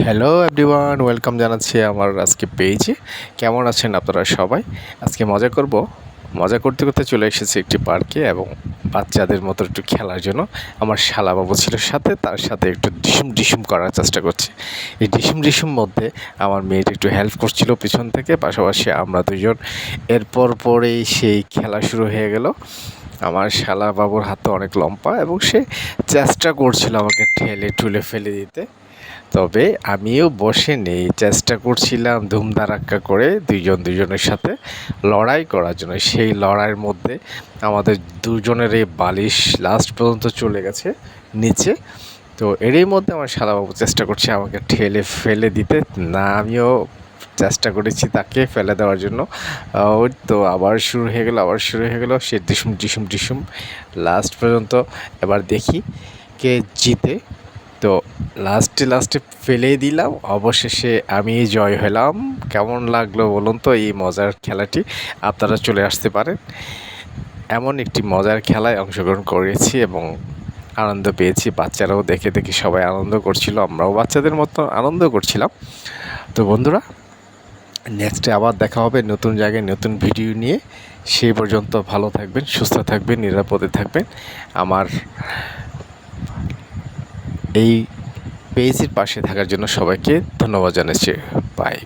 Hello everyone, welcome জানাচ্ছি আমার আজকে পেজে। কেমন আছেন আপনারা সবাই? আজকে মজা করতে করতে চলে এসেছি একটি পার্কে এবং বাচ্চাদের মতো একটু খেলার জন্য। আমার শালাবাবু ছিল সাথে, তার সাথে একটু ডিসুম করার চেষ্টা করছি। এই ডিসুম মধ্যে আমার মেয়েটা একটু হেল্প করছিল পিছন থেকে, পাশাপাশি আমরা দুজন এরপর পরেই সেই খেলা শুরু হয়ে গেল। আমার শালাবাবুর হাতে অনেক লম্বা এবং সে চেষ্টা করছিল আমাকে ঠুলে ফেলে দিতে, তবে আমিও বসে নেই, চেষ্টা করছিলাম ধুমধারাক্কা করে দুজনের সাথে লড়াই করার জন্য। সেই লড়াইয়ের মধ্যে আমাদের দুজনের এই বালিশ লাস্ট পর্যন্ত চলে গেছে নিচে। তো এরই মধ্যে আমার শালাবাবু চেষ্টা করছে আমাকে ঠেলে ফেলে দিতে, না আমিও চেষ্টা করেছি তাকে ফেলে দেওয়ার জন্য। ওই তো আবার শুরু হয়ে গেল সে ডিসুম লাস্ট পর্যন্ত। এবার দেখি কে জিতে। তো লাস্টে ফেলেই দিলাম, অবশেষে আমি জয় হলাম। কেমন লাগলো বলুন তো এই মজার খেলাটি? আপনারা চলে আসতে পারেন। এমন একটি মজার খেলায় অংশগ্রহণ করেছি এবং আনন্দ পেয়েছি। বাচ্চারাও দেখে সবাই আনন্দ করছিল, আমরাও বাচ্চাদের মতো আনন্দ করছিলাম। তো বন্ধুরা, নেক্সটে আবার দেখা হবে নতুন জায়গায় নতুন ভিডিও নিয়ে। সেই পর্যন্ত ভালো থাকবেন, সুস্থ থাকবেন, নিরাপদে থাকবেন। আমার এই পেজের পাশে থাকার জন্য সবাইকে ধন্যবাদ জানাচ্ছি। বাই।